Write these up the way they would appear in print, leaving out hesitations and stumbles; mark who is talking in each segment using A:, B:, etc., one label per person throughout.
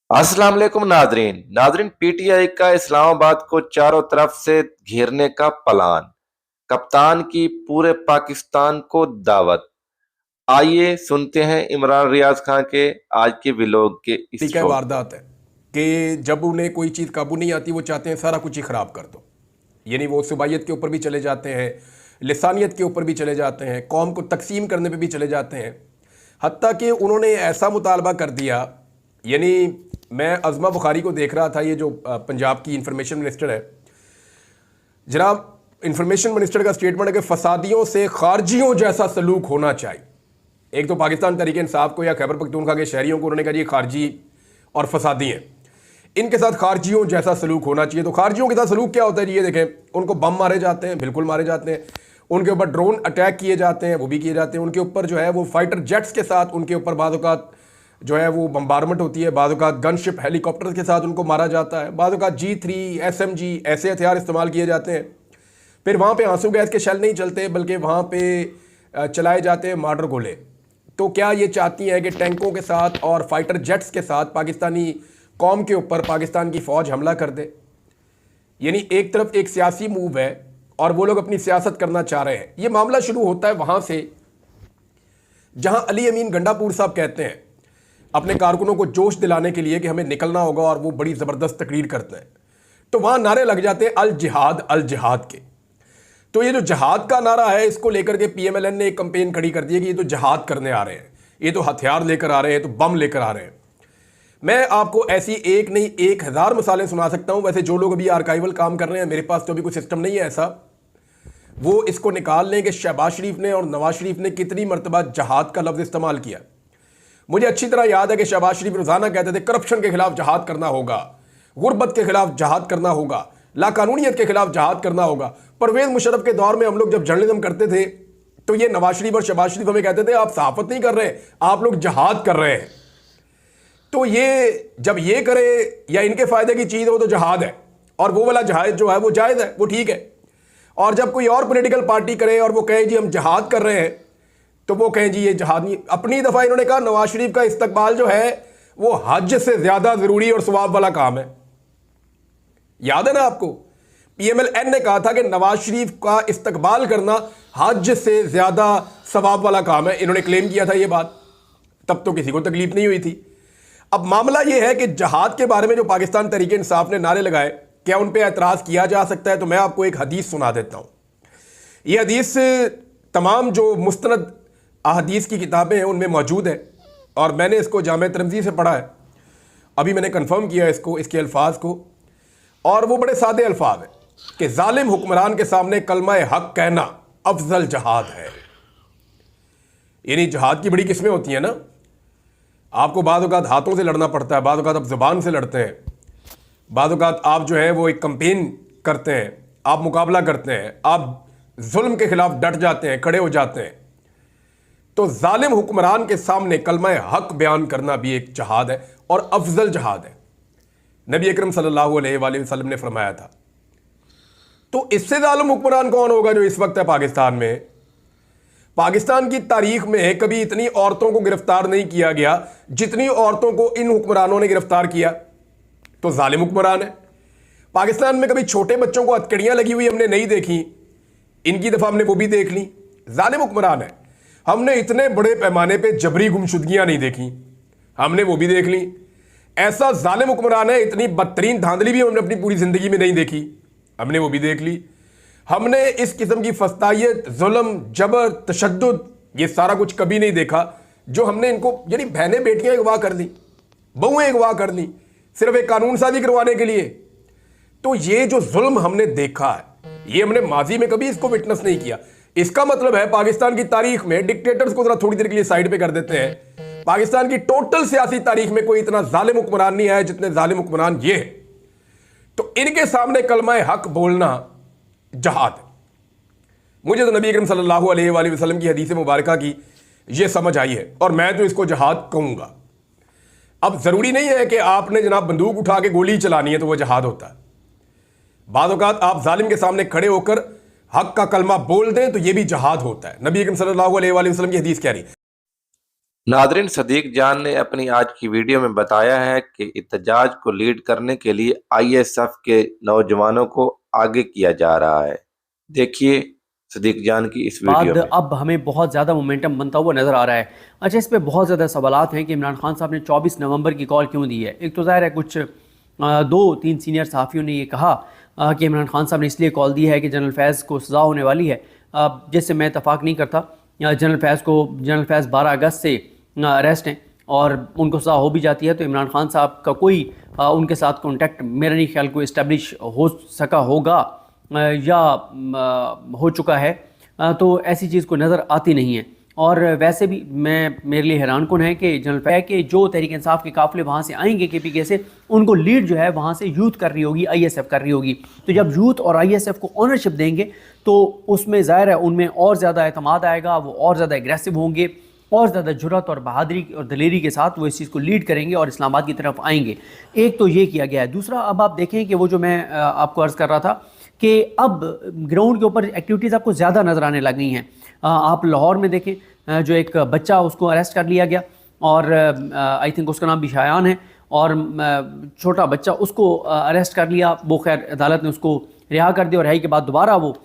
A: अस्सलाम वालेकुम Nadreen PTI का इस्लामाबाद को चारों तरफ से घेरने का प्लान। कप्तान की पूरे पाकिस्तान को दावत। आइए सुनते हैं इमरान रियाज खान के आज के व्लॉग के इस
B: तरीका
A: शो को।
B: वारदात है कि जब उन्हें कोई चीज़ काबू नहीं आती वो चाहते हैं सारा कुछ ही ख़राब कर दो। यानी वो सुबाइयत के ऊपर भी चले जाते हैं, लिसानियत के ऊपर भी चले जाते हैं, कौम को तकसीम करने पे भी चले जाते हैं। हत्ता कि उन्होंने ऐसा मुतालबा कर दिया, यानी मैं अज़मा बुखारी को देख रहा था, ये जो पंजाब की इंफॉर्मेशन मिनिस्टर है, जनाब इंफॉर्मेशन मिनिस्टर का स्टेटमेंट है कि फसादियों से खारजियों जैसा सलूक होना चाहिए। एक तो पाकिस्तान तहरीक इंसाफ को या खैबर पख्तूनख्वा के शहरियों को उन्होंने कहा जी खारजी और फसादी हैं, इनके साथ खारजियों जैसा सलूक होना चाहिए। तो खारजियों के साथ सलूक क्या होता है जी, ये देखें, उनको बम मारे जाते हैं, बिल्कुल मारे जाते हैं, उनके ऊपर ड्रोन अटैक किए जाते हैं, वो भी किए जाते हैं, उनके ऊपर जो है वो फाइटर जेट्स के साथ उनके ऊपर बाद औक़ात जो है वो बम्बारमेंट होती है, बाद औक़ात गनशिप हेलीकॉप्टर के साथ उनको मारा जाता है, बाद औक़ात G3 SMG ऐसे हथियार इस्तेमाल किए जाते हैं। फिर वहाँ पे आंसू गैस के शेल नहीं चलते बल्कि वहाँ पे चलाए जाते हैं मार्टर गोले। तो क्या ये चाहती हैं कि टैंकों के साथ और फाइटर जेट्स के साथ पाकिस्तानी कौम के ऊपर पाकिस्तान की फ़ौज हमला कर दे? यानी एक तरफ एक सियासी मूव है और वो लोग अपनी सियासत करना चाह रहे हैं। ये मामला शुरू होता है वहाँ से जहाँ अली अमीन गंडापुर साहब कहते हैं अपने कारकुनों को जोश दिलाने के लिए कि हमें निकलना होगा, और वो बड़ी ज़बरदस्त तकरीर करते हैं। तो वहाँ नारे लग जाते हैं अल जिहाद के। तो ये जो जहाद का नारा है, इसको लेकर के PMLN ने एक कंपेन खड़ी कर दी है कि ये तो जहाद करने आ रहे हैं, ये तो हथियार लेकर आ रहे हैं, तो बम लेकर आ रहे हैं। मैं आपको ऐसी एक नहीं 1000 मिसालें सुना सकता हूं। वैसे जो लोग अभी आर्काइवल काम कर रहे हैं, मेरे पास तो अभी कोई सिस्टम नहीं है ऐसा, वो इसको निकाल लें कि शहबाज शरीफ ने और नवाज शरीफ ने कितनी मरतबा जहाद का लफ्ज़ इस्तेमाल किया। मुझे अच्छी तरह याद है कि शहबाज शरीफ रोज़ाना कहते थे करप्शन के खिलाफ जहाद करना होगा, गुर्बत के खिलाफ जहाद करना होगा, लाकानूनियत के खिलाफ जहाद करना होगा। परवेज मुशर्रफ के दौर में हम लोग जब जर्नलिज्म करते थे तो ये नवाज शरीफ और शहबाज शरीफ हमें कहते थे आप सहाफत नहीं कर रहे, आप लोग जहाद कर रहे हैं। तो ये जब ये करे या इनके फायदे की चीज़ हो तो जहाद है, और वो वाला जहाद जो है वो जायज़ है, वो ठीक है। और जब कोई और पॉलिटिकल पार्टी करे और वो कहे जी हम जहाद कर रहे हैं, तो वो कहें जी ये जहाद नहीं। अपनी दफ़ा इन्होंने कहा नवाज शरीफ का इस्तकबाल जो है वो हज से ज़्यादा ज़रूरी और सवाब वाला काम है। याद है ना आपको, PMLN ने कहा था कि नवाज शरीफ का इस्तकबाल करना हज से ज़्यादा सवाब वाला काम है। इन्होंने क्लेम किया था ये बात, तब तो किसी को तकलीफ नहीं हुई थी। अब मामला ये है कि जहाद के बारे में जो पाकिस्तान तहरीक इंसाफ ने नारे लगाए, क्या उन पर एतराज़ किया जा सकता है? तो मैं आपको एक हदीस सुना देता हूँ। ये हदीस तमाम जो मुस्तनद अहदीस की किताबें हैं उनमें मौजूद है, और मैंने इसको जामे तिरमिज़ी से पढ़ा है। अभी मैंने कन्फर्म किया इसको, इसके अल्फाज को, और वो बड़े सादे अल्फाज हैं कि जालिम हुक्मरान के सामने कलमा हक कहना अफजल जहाद है। यानी जहाद की बड़ी किस्में होती हैं ना, आपको बाद औक़ात हाथों से लड़ना पड़ता है, बाद औक़ात आप ज़ुबान से लड़ते हैं, बाद औक़ात आप जो है वो एक कंपेन करते हैं, आप मुकाबला करते हैं, आप जुल्म के खिलाफ डट जाते हैं, खड़े हो जाते हैं। तो जालिम हुक्मरान के सामने कलमा हक बयान करना भी एक जहाद है और अफजल जहाद है। नबी अकरम सल्लल्लाहु अलैहि वसल्लम ने फरमाया था। तो इससे जालिम हुक्मरान कौन होगा जो इस वक्त है पाकिस्तान में? पाकिस्तान की तारीख में कभी इतनी औरतों को गिरफ्तार नहीं किया गया जितनी औरतों को इन हुक्मरानों ने गिरफ्तार किया। तो जालिम हुक्मरान है। पाकिस्तान में कभी छोटे बच्चों को हथकड़ियां लगी हुई हमने नहीं देखी, इनकी दफा हमने वो भी देख ली। जालिम हुक्मरान है। हमने इतने बड़े पैमाने पे जबरी गुमशुदगियां नहीं देखी, हमने वो भी देख ली। ऐसा जालिम हुक्मरान है, इतनी बदतरीन धांधली भी हमने अपनी पूरी जिंदगी में नहीं देखी, हमने वो भी देख ली। हमने इस किस्म की फस्तायत, जुल्म, जबर, तशद्दुद, ये सारा कुछ कभी नहीं देखा जो हमने इनको, यानी बहनें बेटियां अगवा कर ली, बहुएं अगवा कर ली सिर्फ एक कानून साजी करवाने के लिए। तो ये जो जुल्म हमने देखा है, ये हमने माजी में कभी इसको विटनेस नहीं किया। इसका मतलब है पाकिस्तान की तारीख में डिक्टेटर्स को जरा थोड़ी देर के लिए साइड पे कर देते हैं, पाकिस्तान की टोटल सियासी तारीख में कोई इतना जालिम हुक्मरान नहीं आया जितने जालिम हुक्मरान ये है। तो इनके सामने कलमा हक बोलना जहाद है। मुझे तो नबी अकरम सल्लल्लाहु अलैहि वसल्लम की हदीस मुबारका की ये समझ आई है, और मैं तो इसको जहाद कहूंगा। अब जरूरी नहीं है कि आपने जनाब बंदूक उठा के गोली चलानी है तो वह जहाद होता है। बाद औक़ात आप जालिम के सामने खड़े होकर हक का कलमा बोल दें तो यह भी जहाद होता है। नबी अकरम सल्लल्लाहु अलैहि वसल्लम की हदीस कह रही है।
A: नादरीन, सदीक जान ने अपनी आज की वीडियो में बताया है कि एहतजाज को लीड करने के लिए आईएसएफ के नौजवानों को आगे किया जा रहा है। देखिए सदीक जान की इस वीडियो
C: बाद
A: में।
C: अब हमें बहुत ज़्यादा मोमेंटम बनता हुआ नज़र आ रहा है। अच्छा, इस पे बहुत ज़्यादा सवालात हैं कि इमरान खान साहब ने 24 नवंबर की कॉल क्यों दी है। एक तो ज़ाहिर है कुछ 2-3 सीनियर सहाफ़ियों ने ये कहा कि इमरान खान साहब ने इसलिए कॉल दी है कि जनरल फैज़ को सज़ा होने वाली है, जिससे मैं इत्तफ़ाक़ नहीं करता। जनरल फैज़ 12 अगस्त से अरेस्ट हैं और उनको सज़ा हो भी जाती है, तो इमरान खान साहब का कोई उनके साथ कॉन्टैक्ट मेरा नहीं ख्याल को इस्टेब्लिश हो सका होगा या हो चुका है, तो ऐसी चीज़ को नज़र आती नहीं है। और वैसे भी मेरे लिए हैरान कुन है कि जनरल फैज़ के जो तहरीक इंसाफ के काफ़िले वहाँ से आएंगे KPK से, उनको लीड जो है वहाँ से यूथ कर रही होगी, ISF कर रही होगी। तो जब यूथ और ISF को ऑनरशिप देंगे तो उसमें ज़ाहिर है उनमें और ज़्यादा एतमाद आएगा, वो और ज़्यादा एग्रेसिव होंगे, और ज़्यादा जुर्रत और बहादुरी और दलेरी के साथ वो इस चीज़ को लीड करेंगे और इस्लामाबाद की तरफ आएंगे। एक तो ये किया गया है। दूसरा, अब आप देखें कि वो जो मैं आपको अर्ज़ कर रहा था कि अब ग्राउंड के ऊपर एक्टिविटीज़ आपको ज़्यादा नज़र आने लग गई हैं। आप लाहौर में देखें, जो एक बच्चा उसको अरेस्ट कर लिया गया और आई थिंक उसका नाम भी शायान है, और छोटा बच्चा उसको अरेस्ट कर लिया। वो खैर अदालत ने उसको रिहा कर दिया और रिहाई के बाद दोबारा वो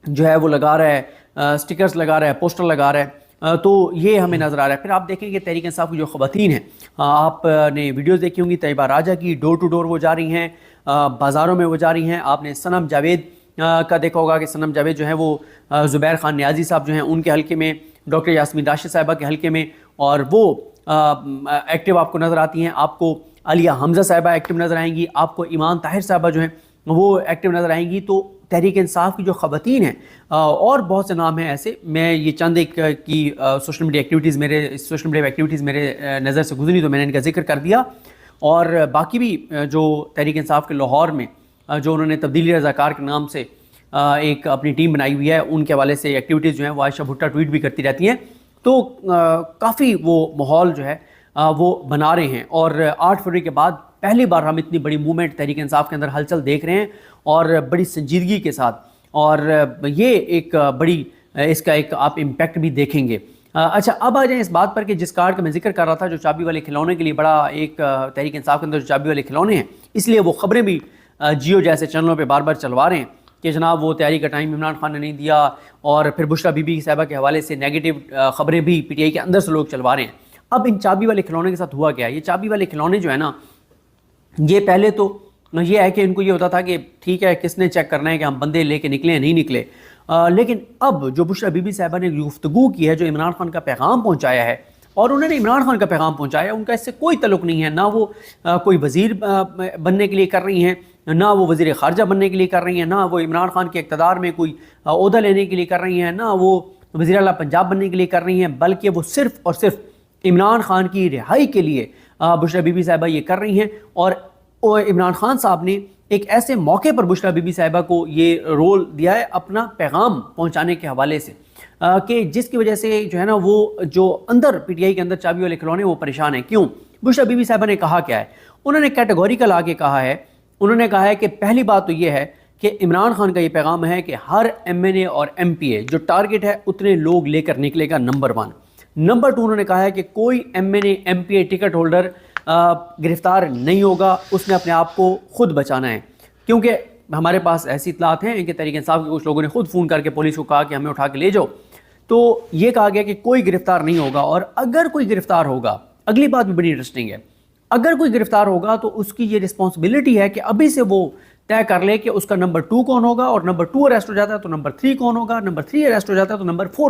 C: जो है वो लगा रहा है, स्टिकर्स लगा रहा है, पोस्टर लगा रहा है। तो ये हमें नज़र आ रहा है। फिर आप देखेंगे तहरीक इंसाफ की जो ख़वातीन हैं, आपने वीडियोज़ देखी होंगी तैयबा राजा की, डोर टू डोर वो जा रही हैं, बाज़ारों में वो जा रही हैं। आपने सनम जावेद का देखा होगा कि सनम जावेद जो है वो ज़ुबैर खान नियाज़ी साहब जो हैं उनके हल्के में, डॉक्टर यास्मीन राशिद साहिबा के हल्के में, और वो एक्टिव आपको नज़र आती हैं। आपको आलिया हमज़ा साहिबा एक्टिव नज़र आएंगी, आपको ईमान ताहिर साहिबा जो हैं वो एक्टिव नज़र आएंगी। तो तहरीक इंसाफ की जो ख़वातीन हैं, और बहुत से नाम हैं ऐसे, मैं ये चंद एक की सोशल मीडिया एक्टिविटीज़ मेरे नज़र से गुजरी तो मैंने इनका जिक्र कर दिया। और बाकी भी जो तहरीक इंसाफ के लाहौर में जो उन्होंने तब्दीली रज़ाकार के नाम से एक अपनी टीम बनाई हुई है, उनके हवाले से एक्टिविटीज़ जो हैं वो आयशा भुट्टा ट्वीट भी करती रहती हैं। तो काफ़ी वो माहौल जो है वो बना रहे हैं। और 8 फरवरी के बाद पहली बार हम इतनी बड़ी मूवमेंट तहरीक इंसाफ के अंदर हलचल देख रहे हैं, और बड़ी संजीदगी के साथ, और ये एक बड़ी इसका एक आप इम्पैक्ट भी देखेंगे। अच्छा, अब आ जाएं इस बात पर कि जिस कार्ड का मैं जिक्र कर रहा था, जो चाबी वाले खिलौने के लिए बड़ा एक तहरीक इंसाफ के अंदर जो चाबी वाले खिलौने हैं, इसलिए वो ख़बरें भी जियो जैसे चैनलों पे बार बार चलवा रहे हैं कि जनाब वो तैयारी का टाइम इमरान खान ने नहीं दिया, और फिर बुशरा बीबी साहिबा के हवाले से नेगेटिव ख़बरें भी PTI के अंदर से लोग चलवा रहे हैं। अब इन चाबी वाले खिलौने के साथ हुआ क्या है? ये चाबी वाले खिलौने जो है ना, ये पहले तो ये है कि इनको ये होता था कि ठीक है, किसने चेक करना है कि हम बंदे लेके निकले या नहीं निकले, लेकिन अब जो बुशरा बीबी साहिबा ने गुफ्तगू की है, जो इमरान खान का पैगाम पहुंचाया है, और उन्होंने इमरान खान का पैगाम पहुंचाया, उनका इससे कोई तल्लुक़ नहीं है। ना वो कोई वज़ीर बनने के लिए कर रही हैं, ना वो वज़ीर ख़ारजा बनने के लिए कर रही हैं, ना वो इमरान खान के इक़्तिदार में कोई ओहदा लेने के लिए कर रही हैं, ना वो वज़ीर आला पंजाब बनने के लिए कर रही हैं, बल्कि वो सिर्फ़ और सिर्फ इमरान खान की रिहाई के लिए बुशरा बीबी साहिबा ये कर रही हैं। और इमरान खान साहब ने एक ऐसे मौके पर बुशरा बीबी साहिबा को ये रोल दिया है अपना पैगाम पहुंचाने के हवाले से, कि जिसकी वजह से जो है ना, वो जो अंदर PTI के अंदर चाबी वाले खिलौने वो परेशान हैं। क्यों? बुशरा बीबी साहिबा ने कहा क्या है? उन्होंने कैटेगोरिकल आके कहा है। उन्होंने कहा है कि पहली बात तो ये है कि इमरान खान का ये पैगाम है कि हर MNA और MPA जो टारगेट है उतने लोग लेकर निकलेगा, नंबर 1। नंबर 2, उन्होंने कहा है कि कोई MNA MPA टिकट होल्डर गिरफ्तार नहीं होगा, उसने अपने आप को खुद बचाना है। क्योंकि हमारे पास ऐसी इतलात हैं कि तहरीक इंसाफ के कुछ लोगों ने खुद फ़ोन करके पुलिस को कहा कि हमें उठा के ले जाओ। तो ये कहा गया कि कोई गिरफ्तार नहीं होगा, और अगर कोई गिरफ्तार होगा, अगली बात भी बड़ी इंटरेस्टिंग है, अगर कोई गिरफ्तार होगा तो उसकी ये रिस्पॉन्सिबिलिटी है कि अभी से वो तय कर ले कि उसका नंबर 2 कौन होगा, और नंबर 2 अरेस्ट हो जाता है तो नंबर 3 कौन होगा, नंबर 3 अरेस्ट हो जाता है तो नंबर 4